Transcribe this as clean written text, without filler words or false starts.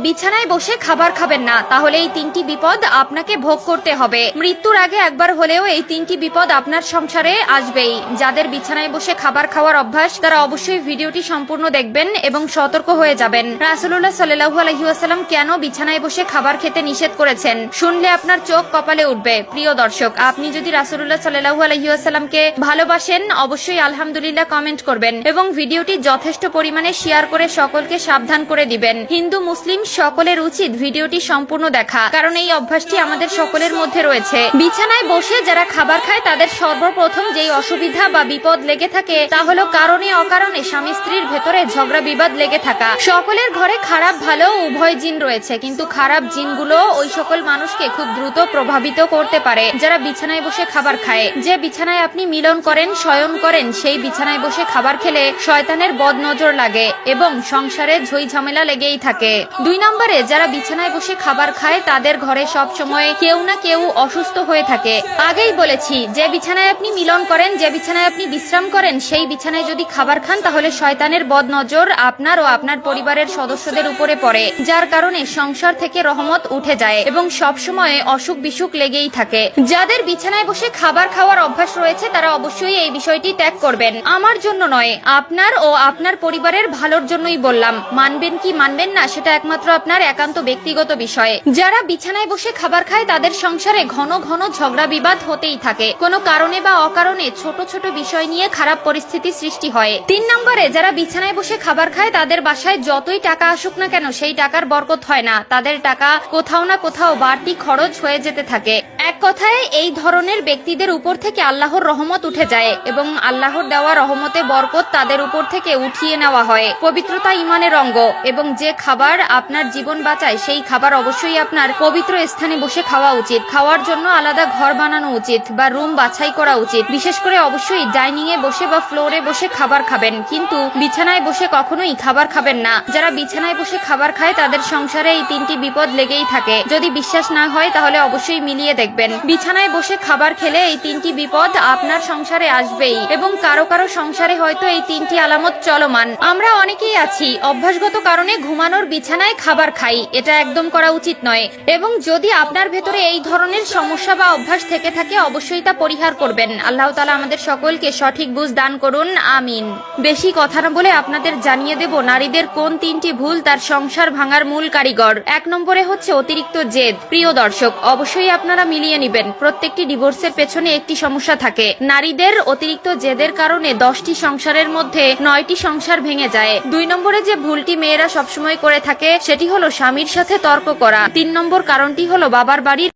বিছানায় বসে খাবার খাবেন না, তাহলে এই তিনটি বিপদ আপনাকে ভোগ করতে হবে। মৃত্যুর আগে একবার হলেও এই তিনটি বিপদ আপনার সংসারে আসবেই। যাদের বিছানায় বসে খাবার খাওয়ার অভ্যাস তারা অবশ্যই ভিডিওটি সম্পূর্ণ দেখবেন এবং সতর্ক হয়ে যাবেন। রাসূলুল্লাহ সাল্লাল্লাহু আলাইহি ওয়াসাল্লাম কেন বিছানায় বসে খাবার খেতে নিষেধ করেছেন, শুনলে আপনার চোখ কপালে উঠবে। প্রিয় দর্শক, আপনি যদি রাসূলুল্লাহ সাল্লাল্লাহু আলাইহি ওয়াসাল্লামকে ভালোবাসেন অবশ্যই আলহামদুলিল্লাহ কমেন্ট করবেন এবং ভিডিওটি যথেষ্ট পরিমাণে শেয়ার করে সকলকে সাবধান করে দিবেন। হিন্দু মুসলিম সকলের উচিত ভিডিওটি সম্পূর্ণ দেখা, কারণ এই অভ্যাসটি আমাদের সকলের মধ্যে রয়েছে। বিছানায় বসে যারা খাবার খায় তাদের সর্বপ্রথম যেই অসুবিধা বা বিপদ লেগে থাকে তা হলো কারণে অকারণে স্বামী স্ত্রীর ভেতরে ঝগড়া বিবাদ লেগে থাকা। সকলের ঘরে খারাপ ভালো উভয় জিন রয়েছে, কিন্তু খারাপ জিনগুলো ওই সকল মানুষকে খুব দ্রুত প্রভাবিত করতে পারে যারা বিছানায় বসে খাবার খায়। যে বিছানায় আপনি মিলন করেন, শয়ন করেন, সেই বিছানায় বসে খাবার খেলে শয়তানের বদ নজর লাগে এবং সংসারে ঝই ঝামেলা লেগেই থাকে। 2 নম্বরে যারা বিছানায় বসে খাবার খায় তাদের ঘরে সব সময় কেউ না কেউ অসুস্থ হয়ে থাকে। আগেই বলেছি, যে বিছানায় আপনি মিলন করেন, যে বিছানায় আপনি বিশ্রাম করেন, সেই বিছানায় যদি খাবার খান তাহলে শয়তানের বদ নজর আপনার ও আপনার পরিবারের সদস্যদের উপরে পড়ে, যার কারণে সংসার থেকে রহমত উঠে যায় এবং সব সময় অসুখ বিসুখ লেগেই থাকে। যাদের বিছানায় বসে খাবার খাওয়ার অভ্যাস রয়েছে তারা অবশ্যই এই বিষয়টি ত্যাগ করবেন। আমার জন্য নয়, আপনার ও আপনার পরিবারের ভালোর জন্যই বললাম। মানবেন কি মানবেন না সেটা একমাত্র আপনার একান্ত ব্যক্তিগত বিষয়। যারা বিছানায় বসে খাবার খায় তাদের সংসারে ঘন ঘন ঝগড়া বিবাদ হতেই থাকে। কোনো কারণে বা অকারণে ছোট ছোট বিষয় নিয়ে খারাপ পরিস্থিতি সৃষ্টি হয়। 3 নম্বরে যারা বিছানায় বসে খাবার খায় তাদের বাসায় যতই টাকা আসুক না কেন সেই টাকার বরকত হয় না। তাদের টাকা কোথাও না কোথাও বাড়তি খরচ হয়ে যেতে থাকে। এক কথায় এই ধরনের ব্যক্তিদের উপর থেকে আল্লাহর রহমত উঠে যায় এবং আল্লাহর দেওয়া রহমতে বরকত তাদের উপর থেকে উঠিয়ে নেওয়া হয়। পবিত্রতা ইমানের অঙ্গ এবং যে খাবার আপনার জীবন বাঁচায় সেই খাবার অবশ্যই আপনার পবিত্র স্থানে বসে খাওয়া উচিত। খাওয়ার জন্য আলাদা ঘর বানানো উচিত বা রুম বাছাই করা উচিত। বিশেষ করে অবশ্যই ডাইনিং এ বসে বা ফ্লোরে বসে খাবার খাবেন, কিন্তু বিছানায় বসে কখনোই খাবার খাবেন না। যারা বিছানায় বসে খাবার খায় তাদের সংসারে এই 3টি বিপদ লেগেই থাকে। যদি বিশ্বাস না হয় তাহলে অবশ্যই মিলিয়ে দেখবেন। বিছানায় বসে খাবার খেলে এই 3টি বিপদ আপনার সংসারে আসবেই এবং কারো কারো সংসারে হয়তো এই 3টি আলামত চলমান। আমরা অনেকেই আছি অভ্যাসগত কারণে ঘুমানোর বিছানায় খাবার খাই, এটা একদম করা উচিত নয় এবং যদি আপনার ভেতরে এই ধরনের সমস্যা বা অভ্যাস থেকে থাকে অবশ্যই তা পরিহার করবেন। আল্লাহ তাআলা আমাদের সকলকে সঠিক বুঝ দান করুন, আমিন। বেশি কথা না বলে আপনাদের জানিয়ে দেব নারীদের কোন 3টি ভুল তার সংসার ভাঙার মূল কারিগর। 1 নম্বরে হচ্ছে অতিরিক্ত জেদ। প্রিয় দর্শক, অবশ্যই আপনারা মিলিয়ে নেবেন, প্রত্যেকটি ডিভোর্সের পেছনে একটি সমস্যা থাকে। নারীদের অতিরিক্ত জেদের কারণে 10টি সংসারের মধ্যে 9টি সংসার ভেঙে যায়। 2 নম্বরে যে ভুলটি মেয়েরা সবসময় করে থাকে সেটি হলো স্বামীর সাথে তর্ক করা। 3 নম্বর কারণটি হলো বাবার বাড়ির